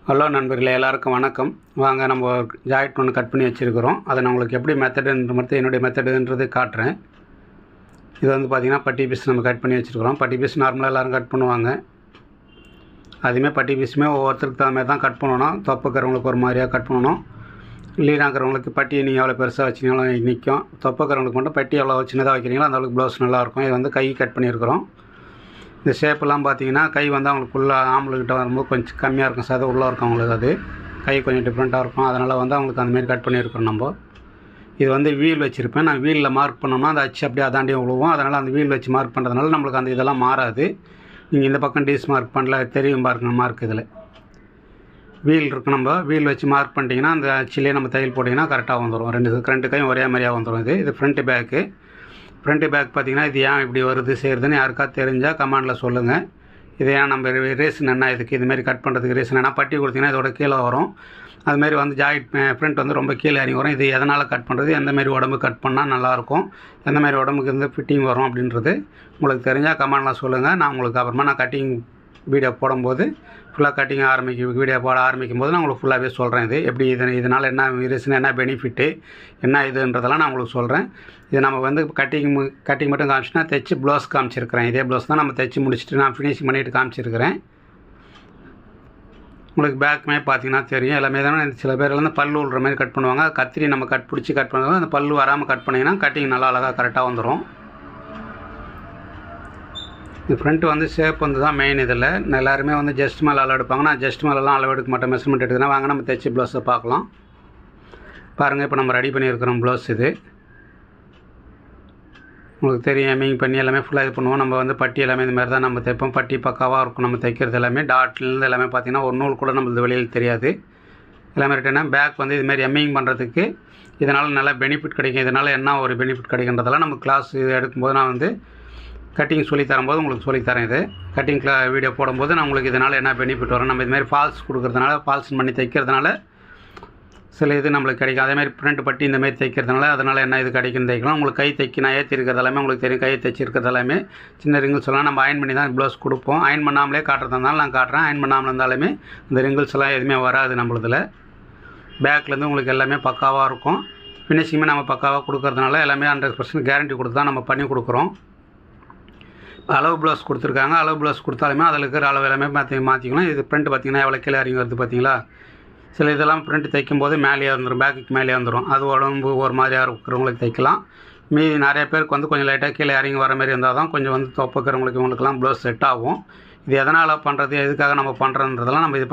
Hello நண்பர்களே, எல்லாருக்கும் வணக்கம். வாங்க நம்ம ஜாக்கெட் ஒன்று கட் பண்ணி வச்சுருக்கிறோம். அதை நான் உங்களுக்கு எப்படி மெத்தடுன்ற மட்டும் என்னுடைய மெத்தடுன்றது காட்டுறேன். இது வந்து பார்த்திங்கன்னா பட்டி பீஸ் நம்ம கட் பண்ணி வச்சுருக்கிறோம். பட்டி பீஸ் நார்மலாக எல்லோரும் கட் பண்ணுவாங்க. அதுவுமே பட்டி பீஸுமே ஒவ்வொருத்தருக்கு தகுந்த மாதிரி தான் கட் பண்ணணும். தொப்பக்கிறவங்களுக்கு ஒரு மாதிரியாக கட் பண்ணணும். லீனாக்கிறவங்களுக்கு பட்டி நீங்கள் எவ்வளோ பெருசாக வச்சிங்கனாலும் நிற்கும். தொப்பக்கிறவங்களுக்கு மட்டும் பட்டி எவ்வளோ சின்னதாக வைக்கிறீங்களோ அந்தளவுக்கு ப்ளவுஸ் நல்லாயிருக்கும். இது வந்து கை கட் பண்ணியிருக்கிறோம். இந்த ஷேப்பெல்லாம் பார்த்தீங்கன்னா கை வந்து அவங்களுக்கு ஃபுல்லாக ஆம்பளைக்கிட்ட வரும்போது கொஞ்சம் கம்மியாக இருக்கும், சதை உள்ளே இருக்கும் அவங்களுக்கு. அது கை கொஞ்சம் டிஃப்ரெண்ட்டாக இருக்கும். அதனால் வந்து அவங்களுக்கு அந்தமாரி கட் பண்ணியிருக்கிறோம். நம்ம இது வந்து வீல் வச்சுருப்பேன். நான் வீலில் மார்க் பண்ணோம்னா அந்த அச்சு அப்படியே அதாண்டியும் விழுவோம். அதனால் அந்த வீல் வச்சு மார்க் பண்ணுறதுனால நம்மளுக்கு அந்த இதெல்லாம் மாறாது. நீங்கள் இந்த பக்கம் டீஸ் மார்க் பண்ணல தெரியும் பாருங்க, மார்க் இதில் வீல் இருக்குது. நம்ம வீல் வச்சு மார்க் பண்ணிட்டீங்கன்னா அந்த அச்சிலே நம்ம தையல் போட்டிங்கன்னா கரெக்டாக வந்துடும். ரெண்டு கையும் ஒரே மாதிரியாக வந்துடும். இது ஃப்ரண்ட்டு பேக்கு. ஃப்ரண்ட்டு பேக் பார்த்திங்கன்னா இது ஏன் இப்படி வருது செய்கிறதுன்னு யாருக்காவது தெரிஞ்சால் கமெண்டில் சொல்லுங்கள். இது ஏன் நம்ம ரீசன் என்ன, இதுக்கு இதுமாரி கட் பண்ணுறதுக்கு ரீசன் என்ன, பட்டி கொடுத்திங்கன்னா இதோட கீழே வரும். அதுமாரி வந்து ஜாக்கெட் ஃப்ரண்ட் வந்து ரொம்ப கீழே இறங்கி வரும். இது எதனால் கட் பண்ணுறது, எந்தமாரி உடம்பு கட் பண்ணால் நல்லாயிருக்கும், எந்தமாரி உடம்புக்கு வந்து ஃபிட்டிங் வரும் அப்படின்றது உங்களுக்கு தெரிஞ்சால் கமெண்டில் சொல்லுங்கள். நான் உங்களுக்கு அப்புறமா நான் கட்டிங் வீடியோ போடும்போது ஃபுல்லாக கட்டிங் வீடியோ போட ஆரம்பிக்கும் போது நான் உங்களுக்கு ஃபுல்லாகவே சொல்கிறேன். இது எப்படி இதனால் என்ன ரீசன், என்ன பெனிஃபிட்டு, என்ன இதுன்றதெல்லாம் நான் உங்களுக்கு சொல்கிறேன். இது நம்ம வந்து கட்டிங் மட்டும் காமிச்சுன்னா தைச்சி ப்ளவுஸ் காமிச்சிருக்கிறேன். இதே ப்ளவுஸ் தான் நம்ம தைச்சி முடிச்சுட்டு நான் ஃபினிஷிங் பண்ணிவிட்டு காமிச்சிருக்கிறேன். உங்களுக்கு பேக்குமே பார்த்தீங்கன்னா தெரியும். எல்லாமே தானே சில பேர் வந்து பல்லு விடுற மாதிரி கட் பண்ணுவாங்க. கத்திரி நம்ம பிடிச்சி கட் பண்ணுவோம். அந்த பல்லு வராமல் கட் பண்ணிங்கன்னா கட்டிங் நல்லா அழகாக கரெக்டாக வந்துடும். இந்த ஃப்ரண்ட்டு வந்து ஷேப் வந்து தான் மெயின். இதில் எல்லாருமே வந்து ஜஸ்ட் மேலே அளவு எடுப்பாங்க. நான் ஜஸ்ட் மேலெலாம் அளவு எடுக்க மாட்டேன், மெஷர்மெண்ட் எடுத்துனா. வாங்க நம்ம தைச்சி ப்ளவுஸை பார்க்கலாம். பாருங்கள், இப்போ நம்ம ரெடி பண்ணியிருக்கிறோம் ப்ளவுஸ். இது உங்களுக்கு தெரியும். எம்மிங் பண்ணி எல்லாமே ஃபுல்லாக இது பண்ணுவோம். நம்ம வந்து பட்டி எல்லாமே இந்த மாதிரி தான் நம்ம தைப்போம். பட்டி பக்காவாக இருக்கும் நம்ம தைக்கிறது எல்லாமே. டாட்லேருந்து எல்லாமே பார்த்திங்கன்னா ஒரு நூல் கூட நம்மளுக்கு வெளியில் தெரியாது. எல்லாமே ரிட்டனா பேக் வந்து இதுமாரி எம்மிங் பண்ணுறதுக்கு இதனால் நல்லா பெனிஃபிட் கிடைக்கும். இதனால் என்ன ஒரு பெனிஃபிட் கிடைக்கின்றதெல்லாம் நம்ம கிளாஸ் இது எடுக்கும்போது நான் வந்து கட்டிங் சொல்லி தரும்போது உங்களுக்கு சொல்லித்தரேன். இது கட்டிங் வீடியோ போடும்போது நான் உங்களுக்கு இதனால் என்ன பெனிஃபிட் வரும், நம்ம இதுமாதிரி ஃபால்ஸ் கொடுக்குறதுனால, ஃபால்ஸ் பண்ணி தைக்கிறதுனால சில இது நம்மளுக்கு கிடைக்கும். அதேமாதிரி பிரிண்ட் பட்டி இந்தமாரி தைக்கிறதுனால அதனால் என்ன இது கிடைக்குன்னு தைக்கலாம். உங்களுக்கு கை தைக்கி நான் ஏற்றிருக்கிறது எல்லாமே உங்களுக்கு தெரியும். கை தைச்சிருக்கிறது எல்லாமே சின்ன ரிங்கிள்ஸ் எல்லாம் நம்ம அயன் பண்ணி தான் ப்ளவுஸ் கொடுப்போம். அயன் பண்ணாமலே காட்டுறதுனால நான் காட்டுறேன். அயன் பண்ணாமல் இருந்தாலுமே இந்த ரிங்கிள்ஸ் எல்லாம் எதுவுமே வராது நம்மளதில். பேக்லேருந்து உங்களுக்கு எல்லாமே பக்காவாக இருக்கும். ஃபினிஷிங்குமே நம்ம பக்காவாக கொடுக்கறதுனால எல்லாமே 100% கேரண்டி கொடுத்து தான் நம்ம பண்ணி கொடுக்குறோம். அளவு ப்ளவுஸ் கொடுத்துருக்காங்க. அளவு ப்ளவுஸ் கொடுத்தாலுமே அதில் இருக்கிற அளவு எல்லாமே மாற்றிக்கணும். இது பிரிண்ட் பார்த்திங்கன்னா எவ்வளோ கீழே இறங்கி வருது பார்த்தீங்களா. சில இதெல்லாம் பிரிண்ட் தைக்கும் போது மேலேயே வந்துடும், பேக்குக்கு மேலேயே வந்துடும். அது உடம்பு ஒரு மாதிரியாக இருக்கிறவங்களுக்கு தைக்கலாம். மீதி நிறைய பேருக்கு வந்து கொஞ்சம் லைட்டாக கீழே இறங்கி வர மாதிரி இருந்தால் தான் கொஞ்சம் வந்து தொப்பக்கிறவங்களுக்கு இவங்களுக்கெல்லாம் ப்ளவுஸ் செட் ஆகும். இது எதனால் பண்ணுறது, எதுக்காக நம்ம பண்ணுறதுன்றதெல்லாம் நம்ம இது